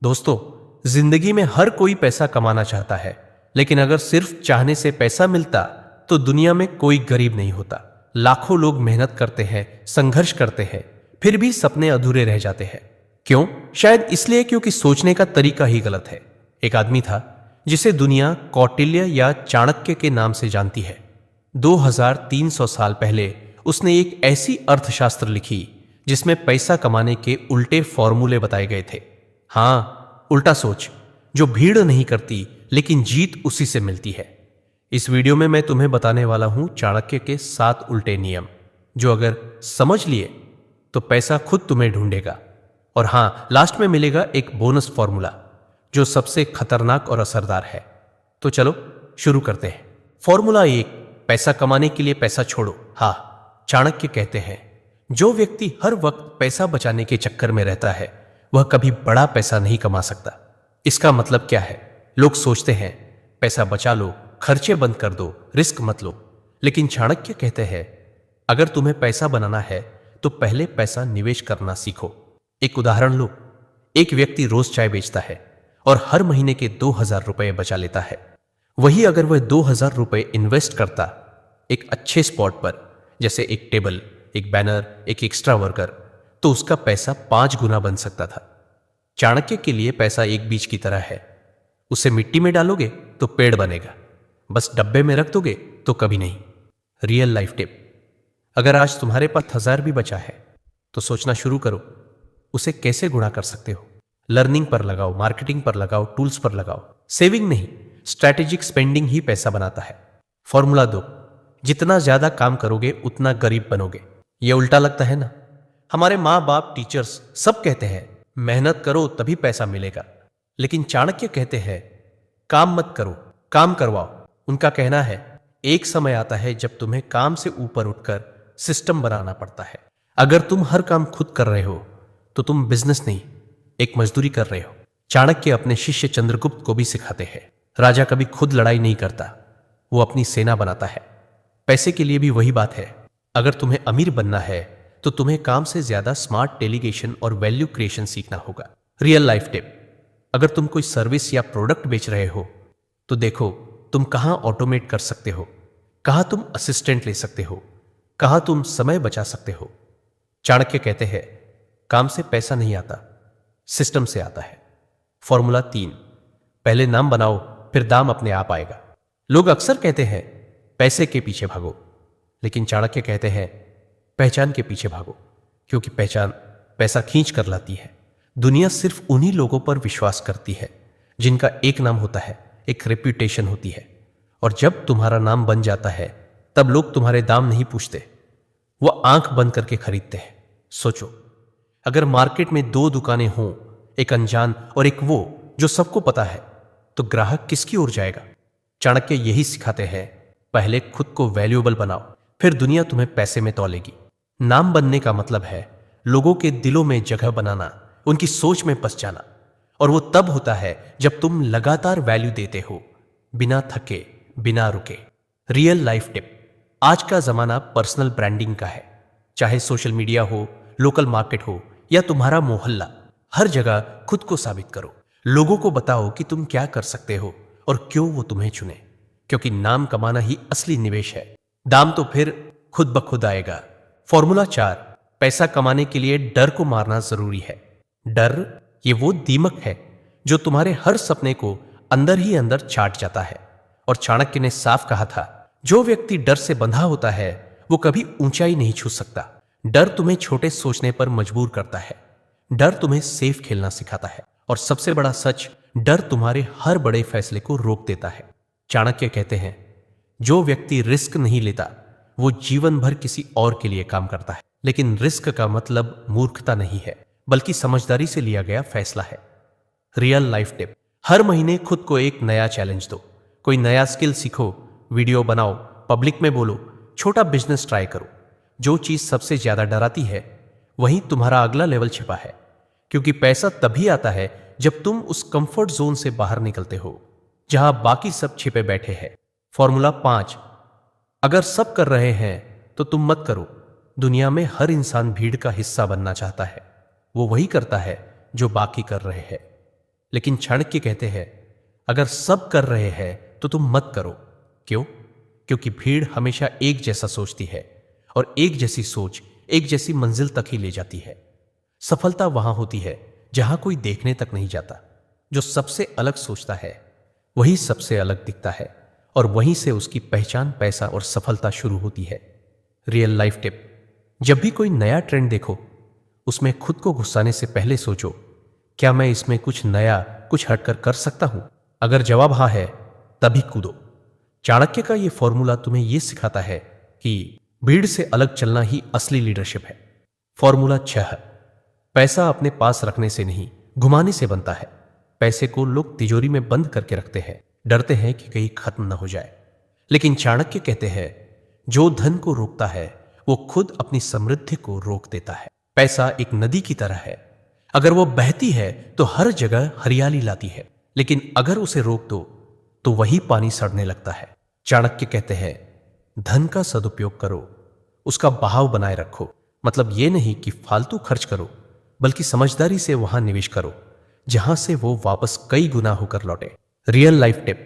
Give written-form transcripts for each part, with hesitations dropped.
दोस्तों, जिंदगी में हर कोई पैसा कमाना चाहता है, लेकिन अगर सिर्फ चाहने से पैसा मिलता तो दुनिया में कोई गरीब नहीं होता। लाखों लोग मेहनत करते हैं, संघर्ष करते हैं, फिर भी सपने अधूरे रह जाते हैं। क्यों? शायद इसलिए क्योंकि सोचने का तरीका ही गलत है। एक आदमी था जिसे दुनिया कौटिल्य या चाणक्य के नाम से जानती है। 2300 साल पहले उसने एक ऐसी अर्थशास्त्र लिखी जिसमें पैसा कमाने के उल्टे फॉर्मूले बताए गए थे। हाँ, उल्टा सोच, जो भीड़ नहीं करती लेकिन जीत उसी से मिलती है। इस वीडियो में मैं तुम्हें बताने वाला हूं चाणक्य के 7 उल्टे नियम, जो अगर समझ लिए तो पैसा खुद तुम्हें ढूंढेगा। और हाँ, लास्ट में मिलेगा एक बोनस फॉर्मूला जो सबसे खतरनाक और असरदार है। तो चलो शुरू करते हैं। फॉर्मूला 1, पैसा कमाने के लिए पैसा छोड़ो। हाँ, चाणक्य कहते हैं, जो व्यक्ति हर वक्त पैसा बचाने के चक्कर में रहता है वह कभी बड़ा पैसा नहीं कमा सकता। इसका मतलब क्या है? लोग सोचते हैं पैसा बचा लो, खर्चे बंद कर दो, रिस्क मत लो। लेकिन चाणक्य कहते हैं, अगर तुम्हें पैसा बनाना है तो पहले पैसा निवेश करना सीखो। एक उदाहरण लो, एक व्यक्ति रोज चाय बेचता है और हर महीने के 2000 रुपए बचा लेता है। वही अगर वह 2000 रुपए इन्वेस्ट करता एक अच्छे स्पॉट पर, जैसे एक टेबल, एक बैनर, एक एक्स्ट्रा वर्कर, तो उसका पैसा 5 गुना बन सकता था। चाणक्य के लिए पैसा एक बीज की तरह है। उसे मिट्टी में डालोगे तो पेड़ बनेगा, बस डब्बे में रख दोगे तो कभी नहीं। रियल लाइफ टिप, अगर आज तुम्हारे पास 1000 भी बचा है तो सोचना शुरू करो, उसे कैसे गुणा कर सकते हो। लर्निंग पर लगाओ, मार्केटिंग पर लगाओ, टूल्स पर लगाओ। सेविंग नहीं, स्ट्रैटेजिक स्पेंडिंग ही पैसा बनाता है। फॉर्मूला 2, जितना ज्यादा काम करोगे उतना गरीब बनोगे। यह उल्टा लगता है ना? हमारे माँ बाप, टीचर्स सब कहते हैं मेहनत करो तभी पैसा मिलेगा, लेकिन चाणक्य कहते हैं काम मत करो, काम करवाओ। उनका कहना है एक समय आता है जब तुम्हें काम से ऊपर उठकर सिस्टम बनाना पड़ता है। अगर तुम हर काम खुद कर रहे हो तो तुम बिजनेस नहीं, एक मजदूरी कर रहे हो। चाणक्य अपने शिष्य चंद्रगुप्त को भी सिखाते हैं, राजा कभी खुद लड़ाई नहीं करता, वो अपनी सेना बनाता है। पैसे के लिए भी वही बात है। अगर तुम्हें अमीर बनना है तो तुम्हें काम से ज्यादा स्मार्ट डेलीगेशन और वैल्यू क्रिएशन सीखना होगा। रियल लाइफ टिप, अगर तुम कोई सर्विस या प्रोडक्ट बेच रहे हो तो देखो तुम कहां ऑटोमेट कर सकते हो, कहां तुम असिस्टेंट ले सकते हो, कहां तुम समय बचा सकते हो। चाणक्य कहते हैं काम से पैसा नहीं आता, सिस्टम से आता है। फॉर्मूला 3, पहले नाम बनाओ फिर दाम अपने आप आएगा। लोग अक्सर कहते हैं पैसे के पीछे भागो, लेकिन चाणक्य कहते हैं पहचान के पीछे भागो, क्योंकि पहचान पैसा खींच कर लाती है। दुनिया सिर्फ उन्हीं लोगों पर विश्वास करती है जिनका एक नाम होता है, एक रेप्यूटेशन होती है। और जब तुम्हारा नाम बन जाता है तब लोग तुम्हारे दाम नहीं पूछते, वो आंख बंद करके खरीदते हैं। सोचो, अगर मार्केट में 2 दुकानें हों, एक अनजान और एक वो जो सबको पता है, तो ग्राहक किसकी ओर जाएगा? चाणक्य यही सिखाते हैं, पहले खुद को वैल्यूएबल बनाओ, फिर दुनिया तुम्हें पैसे में तौलेगी। नाम बनने का मतलब है लोगों के दिलों में जगह बनाना, उनकी सोच में बस जाना। और वो तब होता है जब तुम लगातार वैल्यू देते हो, बिना थके, बिना रुके। रियल लाइफ टिप, आज का जमाना पर्सनल ब्रांडिंग का है। चाहे सोशल मीडिया हो, लोकल मार्केट हो या तुम्हारा मोहल्ला, हर जगह खुद को साबित करो। लोगों को बताओ कि तुम क्या कर सकते हो और क्यों वो तुम्हें चुने, क्योंकि नाम कमाना ही असली निवेश है। दाम तो फिर खुद ब खुद आएगा। फॉर्मूला 4, पैसा कमाने के लिए डर को मारना जरूरी है। डर ये वो दीमक है जो तुम्हारे हर सपने को अंदर ही अंदर चाट जाता है। और चाणक्य ने साफ कहा था, जो व्यक्ति डर से बंधा होता है वो कभी ऊंचाई नहीं छू सकता। डर तुम्हें छोटे सोचने पर मजबूर करता है, डर तुम्हें सेफ खेलना सिखाता है, और सबसे बड़ा सच, डर तुम्हारे हर बड़े फैसले को रोक देता है। चाणक्य कहते हैं, जो व्यक्ति रिस्क नहीं लेता वो जीवन भर किसी और के लिए काम करता है। लेकिन रिस्क का मतलब मूर्खता नहीं है, बल्कि समझदारी से लिया गया फैसला है। रियल लाइफ टिप, हर महीने खुद को एक नया चैलेंज दो। कोई नया स्किल सीखो, वीडियो बनाओ, पब्लिक में बोलो, छोटा बिजनेस ट्राई करो। जो चीज सबसे ज्यादा डराती है वहीं तुम्हारा अगला लेवल छिपा है, क्योंकि पैसा तभी आता है जब तुम उस कंफर्ट जोन से बाहर निकलते हो जहां बाकी सब छिपे बैठे हैं। फॉर्मूला 5, अगर सब कर रहे हैं तो तुम मत करो। दुनिया में हर इंसान भीड़ का हिस्सा बनना चाहता है, वो वही करता है जो बाकी कर रहे हैं। लेकिन चाणक्य कहते हैं अगर सब कर रहे हैं तो तुम मत करो। क्यों? क्योंकि भीड़ हमेशा एक जैसा सोचती है और एक जैसी सोच एक जैसी मंजिल तक ही ले जाती है। सफलता वहां होती है जहां कोई देखने तक नहीं जाता। जो सबसे अलग सोचता है वही सबसे अलग दिखता है और वहीं से उसकी पहचान, पैसा और सफलता शुरू होती है। रियल लाइफ टिप, जब भी कोई नया ट्रेंड देखो उसमें खुद को घुसाने से पहले सोचो क्या मैं इसमें कुछ नया, कुछ हटकर कर सकता हूं? अगर जवाब हाँ है तभी कूदो। चाणक्य का यह फॉर्मूला तुम्हें यह सिखाता है कि भीड़ से अलग चलना ही असली लीडरशिप है। फॉर्मूला 6, पैसा अपने पास रखने से नहीं घुमाने से बनता है। पैसे को लोग तिजोरी में बंद करके रखते हैं, डरते हैं कि कहीं खत्म न हो जाए। लेकिन चाणक्य कहते हैं जो धन को रोकता है वो खुद अपनी समृद्धि को रोक देता है। पैसा एक नदी की तरह है, अगर वो बहती है तो हर जगह हरियाली लाती है, लेकिन अगर उसे रोक दो तो वही पानी सड़ने लगता है। चाणक्य कहते हैं धन का सदुपयोग करो, उसका बहाव बनाए रखो। मतलब ये नहीं कि फालतू खर्च करो, बल्कि समझदारी से वहां निवेश करो जहां से वो वापस कई गुना होकर लौटे। रियल लाइफ टिप,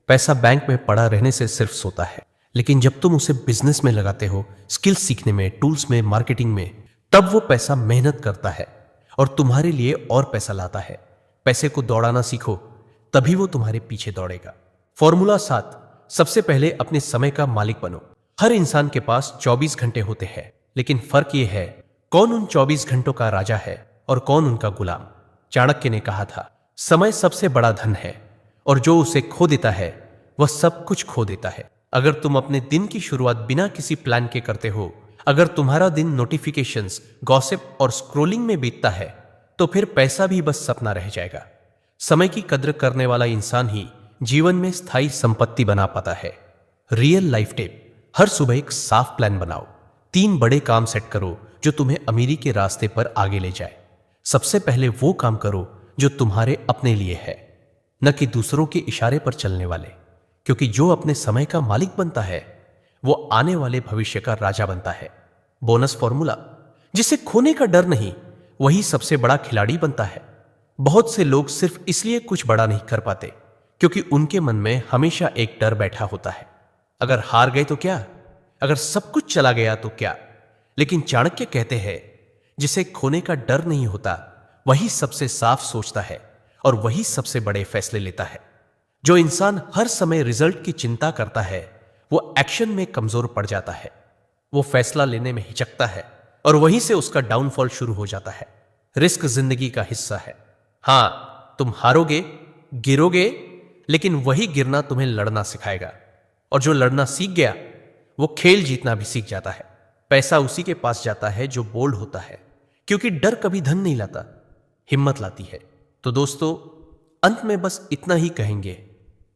पैसा बैंक में पड़ा रहने से सिर्फ सोता है, लेकिन जब तुम उसे बिजनेस में लगाते हो, स्किल्स सीखने में, टूल्स में, मार्केटिंग में, तब वो पैसा मेहनत करता है और तुम्हारे लिए और पैसा लाता है। पैसे को दौड़ाना सीखो, तभी वो तुम्हारे पीछे दौड़ेगा। फॉर्मूला 7, सबसे पहले अपने समय का मालिक बनो। हर इंसान के पास 24 घंटे होते हैं, लेकिन फर्क यह है कौन उन 24 घंटों का राजा है और कौन उनका गुलाम। चाणक्य ने कहा था समय सबसे बड़ा धन है और जो उसे खो देता है वह सब कुछ खो देता है। अगर तुम अपने दिन की शुरुआत बिना किसी प्लान के करते हो, अगर तुम्हारा दिन नोटिफिकेशंस, गॉसिप और स्क्रोलिंग में बीतता है, तो फिर पैसा भी बस सपना रह जाएगा। समय की कद्र करने वाला इंसान ही जीवन में स्थायी संपत्ति बना पाता है। रियल लाइफ टिप, हर सुबह एक साफ प्लान बनाओ। 3 बड़े काम सेट करो जो तुम्हें अमीरी के रास्ते पर आगे ले जाए। सबसे पहले वो काम करो जो तुम्हारे अपने लिए है, न कि दूसरों के इशारे पर चलने वाले। क्योंकि जो अपने समय का मालिक बनता है वो आने वाले भविष्य का राजा बनता है। बोनस फॉर्मूला, जिसे खोने का डर नहीं वही सबसे बड़ा खिलाड़ी बनता है। बहुत से लोग सिर्फ इसलिए कुछ बड़ा नहीं कर पाते क्योंकि उनके मन में हमेशा एक डर बैठा होता है, अगर हार गए तो क्या, अगर सब कुछ चला गया तो क्या। लेकिन चाणक्य कहते हैं जिसे खोने का डर नहीं होता वही सबसे साफ सोचता है और वही सबसे बड़े फैसले लेता है। जो इंसान हर समय रिजल्ट की चिंता करता है वो एक्शन में कमजोर पड़ जाता है, वो फैसला लेने में हिचकता है और वहीं से उसका डाउनफॉल शुरू हो जाता है। रिस्क जिंदगी का हिस्सा है। हां, तुम हारोगे, गिरोगे, लेकिन वही गिरना तुम्हें लड़ना सिखाएगा और जो लड़ना सीख गया वो खेल जीतना भी सीख जाता है। पैसा उसी के पास जाता है जो बोल्ड होता है, क्योंकि डर कभी धन नहीं लाता, हिम्मत लाती है। तो दोस्तों, अंत में बस इतना ही कहेंगे,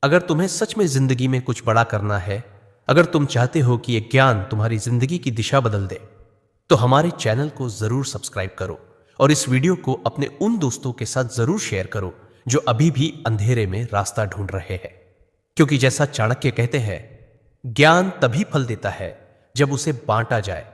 अगर तुम्हें सच में जिंदगी में कुछ बड़ा करना है, अगर तुम चाहते हो कि यह ज्ञान तुम्हारी जिंदगी की दिशा बदल दे, तो हमारे चैनल को जरूर सब्सक्राइब करो और इस वीडियो को अपने उन दोस्तों के साथ जरूर शेयर करो जो अभी भी अंधेरे में रास्ता ढूंढ रहे हैं। क्योंकि जैसा चाणक्य कहते हैं, ज्ञान तभी फल देता है जब उसे बांटा जाए।